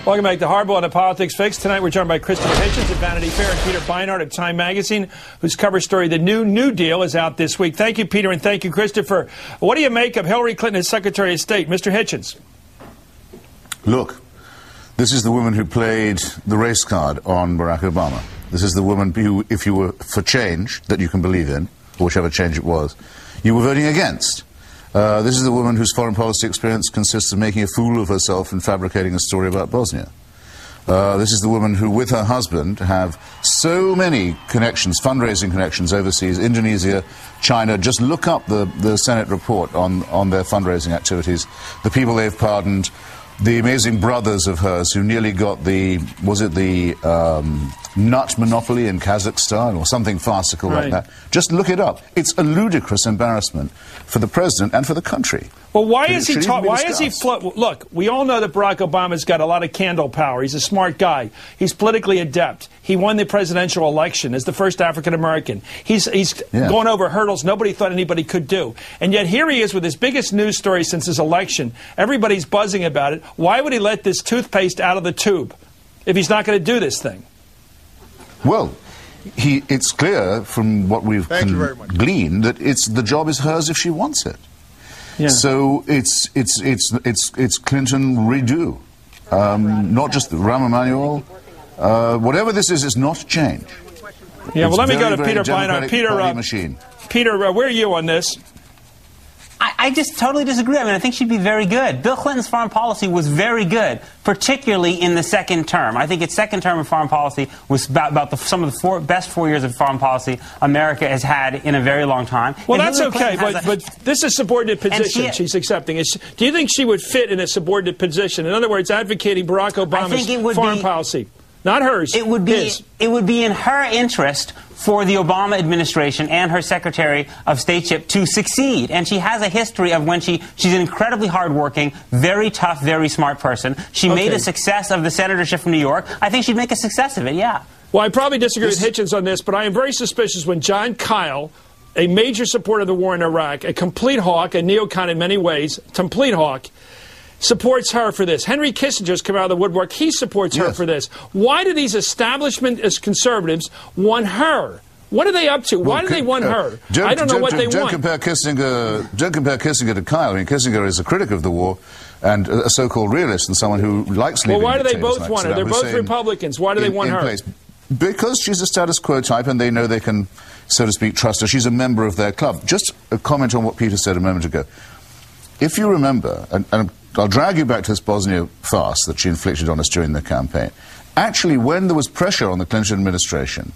Welcome back to Hardball and the Politics Fix. Tonight we're joined by Mr Hitchens at Vanity Fair and Peter Beinart of Time Magazine, whose cover story, The New Deal, is out this week. Thank you, Peter, and thank you, Christopher. What do you make of Hillary Clinton as Secretary of State? Mr. Hitchens. Look, this is the woman who played the race card on Barack Obama. This is the woman who, if you were for change that you can believe in, or whichever change it was, you were voting against. This is the woman whose foreign policy experience consists of making a fool of herself and fabricating a story about Bosnia. This is the woman who, with her husband, have so many connections, fundraising connections overseas, Indonesia, China. Just look up the Senate report on their fundraising activities, the people they've pardoned, the amazing brothers of hers who nearly got the, was it the nut monopoly in Kazakhstan or something farcical like that. Just look it up. It's a ludicrous embarrassment for the president and for the country. Well, why is he look, we all know that Barack Obama's got a lot of candle power. He's a smart guy. He's politically adept. He won the presidential election as the first African-American. He's going over hurdles nobody thought anybody could do. And yet here he is with his biggest news story since his election. Everybody's buzzing about it. Why would he let this toothpaste out of the tube if he's not going to do this thing? Well, it's clear from what we've gleaned that the job is hers if she wants it. Yeah. So it's Clinton redo, not just Rahm Emanuel. Whatever this is not change. Yeah. Well, let me go to Peter Beinart. Peter, where are you on this? I just totally disagree. I mean, I think she'd be very good. Bill Clinton's foreign policy was very good, particularly in the second term. I think its second term of foreign policy was about some of the best 4 years of foreign policy America has had in a very long time. Well, that's okay, but this is subordinate position she's accepting. Do you think she would fit in a subordinate position? In other words, advocating Barack Obama's foreign policy. Not hers. It would be in her interest for the Obama administration and her Secretary of Stateship to succeed. And she has a history of when she's an incredibly hardworking, very tough, very smart person. She made a success of the senatorship from New York. I think she'd make a success of it, yeah. Well, I probably disagree with Hitchens on this, but I am very suspicious when John Kyle, a major supporter of the war in Iraq, a complete hawk, a neocon in many ways, complete hawk, supports her for this. Henry Kissinger's come out of the woodwork. He supports her for this. Why do these establishment conservatives want her? What are they up to? Why do they want her? I don't know what they want. Don't compare Kissinger to Kyle. I mean, Kissinger is a critic of the war and a so-called realist and someone who likes leaving. Well, why do they both want her? They're both Republicans. Why do they want her? Because she's a status quo type and they know they can, so to speak, trust her. She's a member of their club. Just a comment on what Peter said a moment ago. If you remember, and I'll drag you back to this Bosnia farce that she inflicted on us during the campaign. Actually, when there was pressure on the Clinton administration,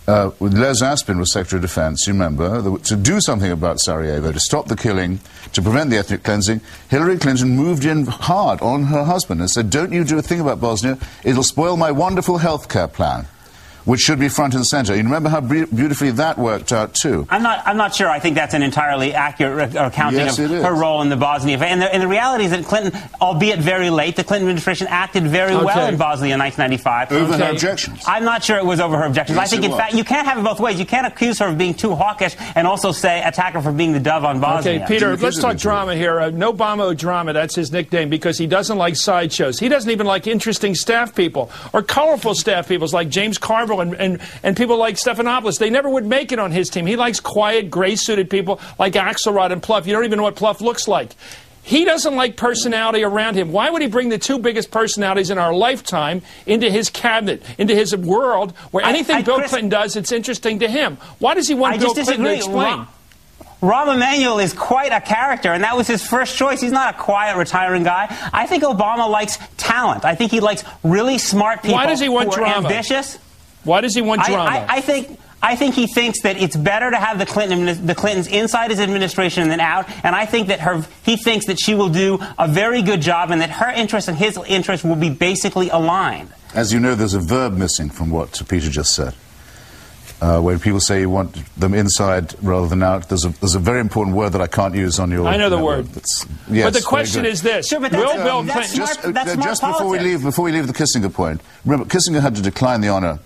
Les Aspin was Secretary of Defense, you remember, to do something about Sarajevo, to stop the killing, to prevent the ethnic cleansing, Hillary Clinton moved in hard on her husband and said, don't you do a thing about Bosnia, it'll spoil my wonderful health care plan, which should be front and center. You remember how beautifully that worked out, too. I'm not sure. I think that's an entirely accurate accounting of her role in the Bosnia affair. And the reality is that Clinton, albeit very late, the Clinton administration acted very well in Bosnia in 1995. Over her objections. I'm not sure it was over her objections. Yes, I think, in fact, you can't have it both ways. You can't accuse her of being too hawkish and also attack her for being the dove on Bosnia. Okay, Peter, let's talk drama here. No Obama drama, that's his nickname, because he doesn't like sideshows. He doesn't even like interesting staff people or colorful staff people like James Carville and people like Stephanopoulos. They never would make it on his team. He likes quiet, gray-suited people like Axelrod and Pluff. You don't even know what Pluff looks like. He doesn't like personality around him. Why would he bring the two biggest personalities in our lifetime into his cabinet, into his world, where anything Bill Clinton does, it's interesting to him? Why does he want Bill Clinton to explain? Rahm Emanuel is quite a character, and that was his first choice. He's not a quiet, retiring guy. I think Obama likes talent. I think he likes really smart people. Why does he want drama? Ambitious. Why does he want drama? I think he thinks that it's better to have the Clintons inside his administration than out, and I think that he thinks that she will do a very good job, and that her interest and his interest will be basically aligned. As you know, there's a verb missing from what Peter just said. When people say you want them inside rather than out, there's a very important word that I can't use on your. I know the word. Yes, but the question is this: sure, but will Bill Clinton just before we leave the Kissinger point? Remember, Kissinger had to decline the honor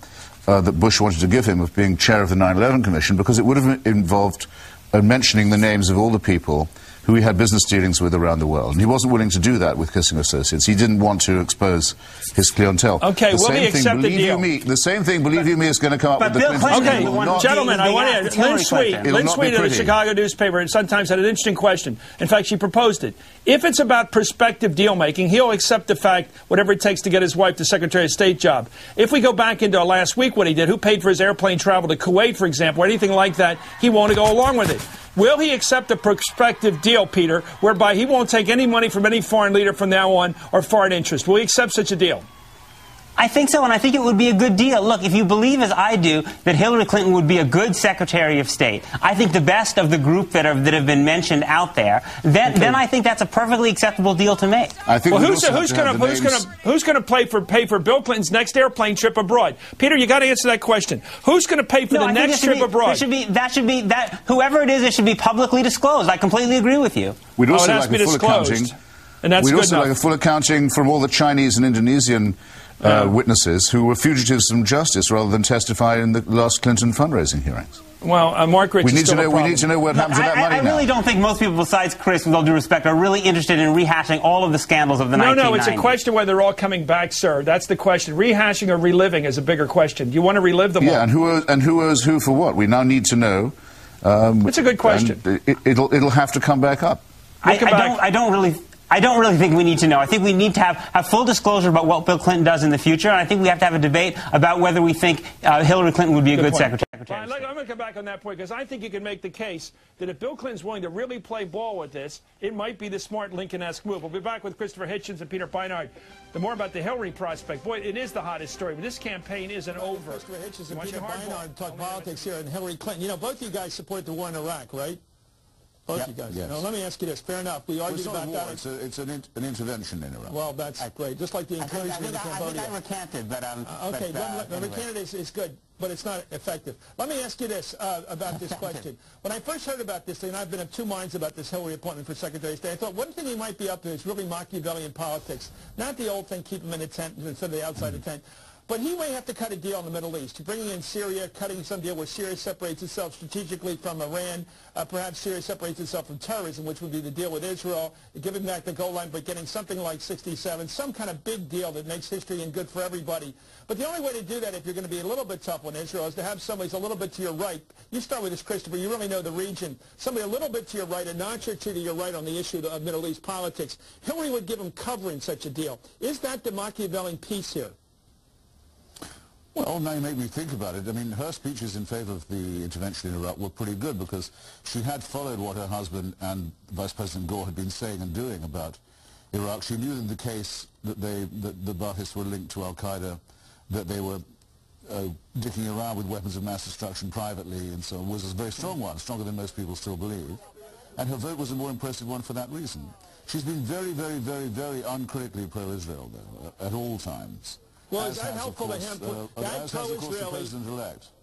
that Bush wanted to give him of being chair of the 9/11 Commission because it would have involved mentioning the names of all the people who he had business dealings with around the world. And he wasn't willing to do that with Kissing Associates. He didn't want to expose his clientele. Okay, will he accept the deal? The same thing, believe you me, is going to come up with the Clintons. Okay, gentlemen, I want to... Lynn Sweet of the Chicago newspaper and sometimes had an interesting question. In fact, she proposed it. If it's about prospective deal-making, he'll accept the fact, whatever it takes to get his wife the Secretary of State job. If we go back into last week, what he did, who paid for his airplane travel to Kuwait, for example, or anything like that, he won't go along with it. Will he accept a prospective deal, Peter, whereby he won't take any money from any foreign leader from now on or foreign interest? Will he accept such a deal? I think so, and I think it would be a good deal. Look, if you believe, as I do, that Hillary Clinton would be a good Secretary of State, I think the best of the group that have been mentioned out there, then I think that's a perfectly acceptable deal to make. I think well, who's going to pay for Bill Clinton's next airplane trip abroad? Peter, you got to answer that question. Who's going to pay for the next trip abroad? Whoever it is, it should be publicly disclosed. I completely agree with you. We'd also like a full accounting. And that's We'd good also enough. like a full accounting from all the Chinese and Indonesian witnesses who were fugitives from justice rather than testify in the last Clinton fundraising hearings. Well, Mark Rich, we need to know what happens to that money now. I really don't think most people, besides Chris, with all due respect, are really interested in rehashing all of the scandals of the 1990s. No, it's a question whether they're all coming back, sir. That's the question. Rehashing or reliving is a bigger question. Do you want to relive them all? Yeah, and who owes who for what? We now need to know. It's a good question. It'll have to come back up. I don't really think we need to know. I think we need to have full disclosure about what Bill Clinton does in the future, and I think we have to have a debate about whether we think Hillary Clinton would be a good secretary. I'm going to come back on that point, because I think you can make the case that if Bill Clinton's willing to really play ball with this, it might be the smart Lincoln-esque move. We'll be back with Christopher Hitchens and Peter Beinart. The more about the Hillary prospect. Boy, it is the hottest story, but this campaign isn't over. Christopher Hitchens and Peter Beinart talk politics here, and Hillary Clinton. You know, both of you guys support the war in Iraq, right? Both you guys. Yes. Now, let me ask you this. Fair enough. We argued about that. It's an intervention in Iraq. Well, that's great. Just like the incursion into Cambodia. I think I recanted, but okay, the recanted is good, but it's not effective. Let me ask you this about this question. When I first heard about this thing, I've been of two minds about this Hillary appointment for Secretary of State. I thought one thing he might be up to is really Machiavellian politics. Not the old thing, keep him in a tent instead of the outside the tent. But he may have to cut a deal in the Middle East. Bringing in Syria, cutting some deal where Syria separates itself strategically from Iran. Perhaps Syria separates itself from terrorism, which would be the deal with Israel, giving back the goal line, but getting something like 67, some kind of big deal that makes history and good for everybody. But the only way to do that, if you're going to be a little bit tough on Israel, is to have somebody who's a little bit to your right. You start with this, Christopher. You really know the region. Somebody a little bit to your right, a notch or two to your right on the issue of Middle East politics. Hillary would give him cover in such a deal. Is that the Machiavellian piece here? Well, now you make me think about it. I mean, her speeches in favor of the intervention in Iraq were pretty good because she had followed what her husband and Vice President Gore had been saying and doing about Iraq. She knew in the case that the Baathists were linked to al-Qaeda, that they were dicking around with weapons of mass destruction privately, and so it was a very strong one, stronger than most people still believe. And her vote was a more impressive one for that reason. She's been very, very, very, very uncritically pro-Israel, though, at all times. Well, is that helpful to him?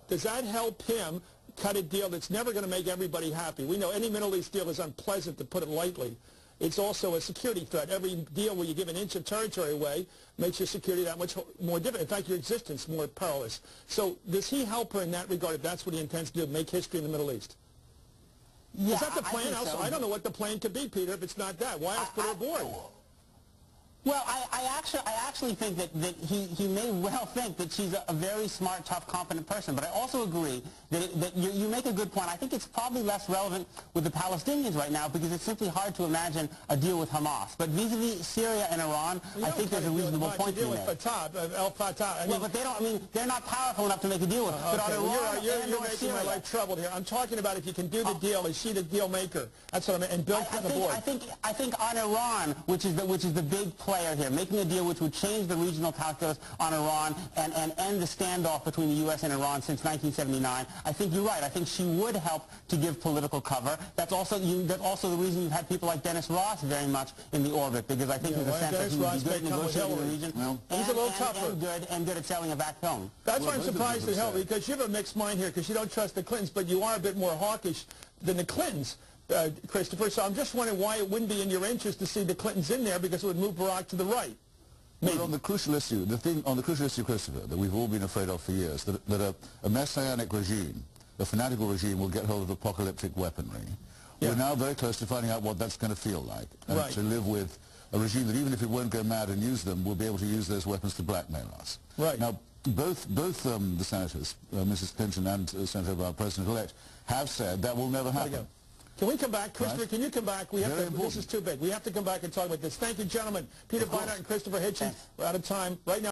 Does that help him cut a deal that's never going to make everybody happy? We know any Middle East deal is unpleasant, to put it lightly. It's also a security threat. Every deal where you give an inch of territory away makes your security that much more difficult. In fact, your existence more perilous. So does he help her in that regard, if that's what he intends to do, make history in the Middle East? Yeah, is that the plan? I don't know what the plan could be, Peter, if it's not that. Why else put her aboard? Well, I actually think that he may well think that she's a very smart, tough, competent person. But I also agree that you make a good point. I think it's probably less relevant with the Palestinians right now because it's simply hard to imagine a deal with Hamas. But vis-a-vis Syria and Iran, I think there's a reasonable point to be made. Fatah. Well, but they don't. I mean, they're not powerful enough to make a deal with. Okay. But on Iran you're making my life troubled here. I'm talking about if you can do the deal. Is she the deal maker? That's what I mean. And Bill Clinton aboard. I think on Iran, which is the big player here, making a deal which would change the regional calculus on Iran and end the standoff between the U.S. and Iran since 1979. I think you're right. I think she would help to give political cover. That's also the reason you've had people like Dennis Ross very much in the orbit, because I think there's a sense that he would be good at negotiating the region he's a little tougher. And good at selling it back home. That's why I'm surprised at Hillary, because you have a mixed mind here, because you don't trust the Clintons, but you are a bit more hawkish than the Clintons. Christopher, so I'm just wondering why it wouldn't be in your interest to see the Clintons in there, because it would move Barack to the right. Well, on the crucial issue, Christopher, that we've all been afraid of for years, that a messianic regime, a fanatical regime, will get hold of apocalyptic weaponry, Yeah. We're now very close to finding out what that's going to feel like. And Right. to live with a regime that even if it won't go mad and use them, will be able to use those weapons to blackmail us. Right. Now, both the senators, Mrs. Clinton and Senator Obama, President-elect, have said that will never happen. Can we come back? Christopher, Right. can you come back? We have Very to, important. this is too big. We have to come back and talk about this. Thank you, gentlemen. Peter Beinart and Christopher Hitchens. We're out of time. Right now.